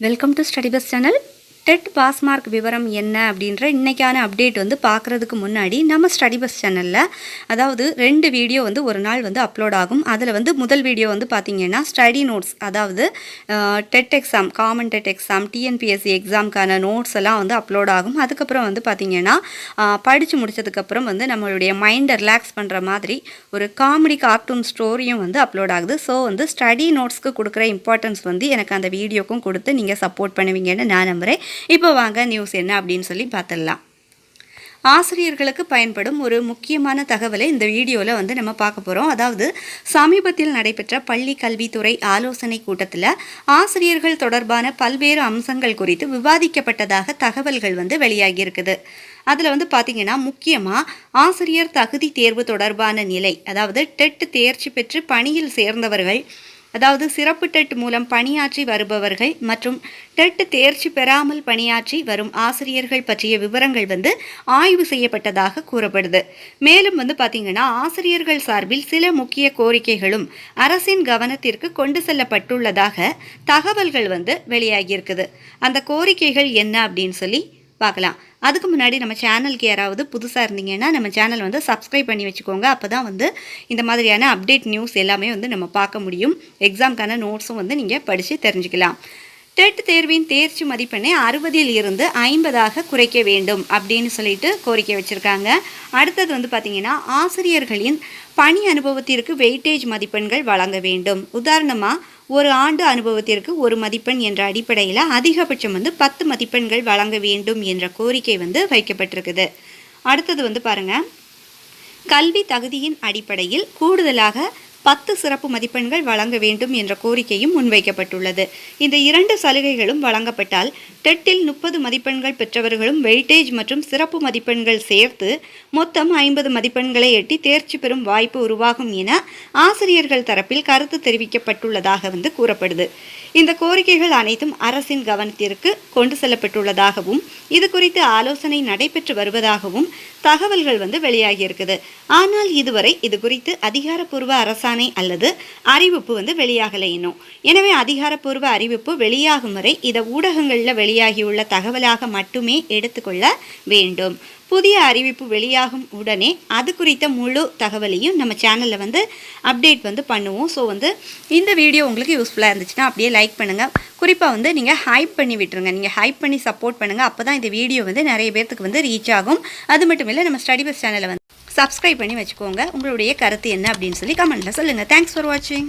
Welcome to study bus channel. TET pass mark விவரம் என்ன அப்படின்ற இன்றைக்கான அப்டேட் வந்து பார்க்குறதுக்கு முன்னாடி நம்ம ஸ்டடி பஸ் சேனலில் அதாவது 2 வீடியோ வந்து ஒரு நாள் வந்து அப்லோட் ஆகும். அதில் வந்து முதல் வீடியோ வந்து பார்த்திங்கன்னா ஸ்டடி நோட்ஸ், அதாவது TET exam, common TET exam, TNPSC எக்ஸாமுக்கான நோட்ஸ் எல்லாம் வந்து அப்லோட் ஆகும். அதுக்கப்புறம் வந்து பார்த்திங்கன்னா படித்து முடித்ததுக்கப்புறம் வந்து நம்மளுடைய மைண்டை ரிலாக்ஸ் பண்ணுற மாதிரி ஒரு காமெடி கார்ட்டூன் ஸ்டோரியும் வந்து அப்லோட் ஆகுது. ஸோ வந்து ஸ்டடி நோட்ஸ்க்கு கொடுக்குற இம்பார்ட்டன்ஸ் வந்து எனக்கு அந்த வீடியோக்கும் கொடுத்து நீங்கள் சப்போர்ட் பண்ணுவீங்கன்னு நான் நம்புகிறேன். இப்போ வாங்க நியூஸ் என்ன அப்படின்னு சொல்லி பார்த்துடலாம். ஆசிரியர்களுக்கு பயன்படும் ஒரு முக்கியமான தகவலை இந்த வீடியோவில் வந்து நம்ம பார்க்க போகிறோம். அதாவது சமீபத்தில் நடைபெற்ற பள்ளி கல்வித்துறை ஆலோசனை கூட்டத்தில் ஆசிரியர்கள் தொடர்பான பல்வேறு அம்சங்கள் குறித்து விவாதிக்கப்பட்டதாக தகவல்கள் வந்து வெளியாகியிருக்குது. அதில் வந்து பார்த்திங்கன்னா முக்கியமாக ஆசிரியர் தகுதி தேர்வு தொடர்பான நிலை, அதாவது டெட் தேர்ச்சி பெற்று பணியில் சேர்ந்தவர்கள், அதாவது சிறப்பு டெட் மூலம் பணியாற்றி வருபவர்கள் மற்றும் டெட் தேர்ச்சி பெறாமல் பணியாற்றி வரும் ஆசிரியர்கள் பற்றிய விவரங்கள் வந்து ஆய்வு செய்யப்பட்டதாக கூறப்படுது. மேலும் வந்து பார்த்திங்கன்னா ஆசிரியர்கள் சார்பில் சில முக்கிய கோரிக்கைகளும் அரசின் கவனத்திற்கு கொண்டு செல்லப்பட்டுள்ளதாக தகவல்கள் வந்து வெளியாகியிருக்குது. அந்த கோரிக்கைகள் என்ன அப்படின்னு சொல்லி பார்க்கலாம். அதுக்கு முன்னாடி நம்ம சேனலுக்கு யாராவது புதுசாக இருந்தீங்கன்னா நம்ம சேனல் வந்து சப்ஸ்கிரைப் பண்ணி வச்சுக்கோங்க. அப்போ தான் வந்து இந்த மாதிரியான அப்டேட் நியூஸ் எல்லாமே வந்து நம்ம பார்க்க முடியும். எக்ஸாமுக்கான நோட்ஸும் வந்து நீங்கள் படித்து தெரிஞ்சுக்கலாம். டெட் தேர்வின் தேர்ச்சி மதிப்பெண்ணை 60இல் இருந்து 50ஆக குறைக்க வேண்டும் அப்படின்னு சொல்லிட்டு கோரிக்கை வச்சுருக்காங்க. அடுத்தது வந்து பார்த்திங்கன்னா ஆசிரியர்களின் பணி அனுபவத்திற்கு வெயிட்டேஜ் மதிப்பெண்கள் வழங்க வேண்டும். உதாரணமாக ஒரு ஆண்டு அனுபவத்திற்கு 1 மதிப்பெண் என்ற அடிப்படையில் அதிகபட்சம் வந்து 10 மதிப்பெண்கள் வழங்க வேண்டும் என்ற கோரிக்கை வந்து வைக்கப்பட்டிருக்குது. அடுத்தது வந்து பாருங்கள், கல்வி தகுதியின் அடிப்படையில் கூடுதலாக 10 சிறப்பு மதிப்பெண்கள் வழங்க வேண்டும் என்ற கோரிக்கையும் முன்வைக்கப்பட்டுள்ளது. இந்த 2 சலுகைகளும் வழங்கப்பட்டால் டெட்டில் 30 மதிப்பெண்கள் பெற்றவர்களும் வெயிட்டேஜ் மற்றும் சிறப்பு மதிப்பெண்கள் சேர்த்து மொத்தம் 50 மதிப்பெண்களை எட்டி தேர்ச்சி பெறும் வாய்ப்பு உருவாகும் என ஆசிரியர்கள் தரப்பில் கருத்து தெரிவிக்கப்பட்டுள்ளதாக வந்து கூறப்படுது. இந்த கோரிக்கைகள் அனைத்தும் அரசின் கவனத்திற்கு கொண்டு செல்லப்பட்டுள்ளதாகவும் இது குறித்து ஆலோசனை நடைபெற்று வருவதாகவும் தகவல்கள் வந்து வெளியாகியிருக்குது. ஆனால் இதுவரை இது குறித்து அதிகாரப்பூர்வ அரசாணை அல்லது அறிவிப்பு வந்து வெளியாகலை இன்னும். எனவே அதிகாரப்பூர்வ அறிவிப்பு வெளியாகும் வரை இதை ஊடகங்களில் வெளியாகியுள்ள தகவலாக மட்டுமே எடுத்துக்கொள்ள வேண்டும். புதிய அறிவிப்பு வெளியாகும் உடனே அது குறித்த முழு தகவலையும் நம்ம சேனலில் வந்து அப்டேட் வந்து பண்ணுவோம். ஸோ வந்து இந்த வீடியோ உங்களுக்கு யூஸ்ஃபுல்லாக இருந்துச்சுன்னா அப்படியே லைக் பண்ணுங்கள். குறிப்பாக வந்து நீங்கள் ஹைப் பண்ணி விட்டுருங்க. நீங்கள் ஹைப் பண்ணி சப்போர்ட் பண்ணுங்கள். அப்போ தான் இந்த வீடியோ வந்து நிறைய பேர்த்துக்கு வந்து ரீச் ஆகும். அது மட்டும் இல்லை, நம்ம ஸ்டடி பஸ் சேனலை வந்து சப்ஸ்கிரைப் பண்ணி வச்சுக்கோங்க. உங்களுடைய கருத்து என்ன அப்படின்னு சொல்லி கமெண்ட்டில் சொல்லுங்கள். தேங்க்ஸ் ஃபார் வாட்சிங்.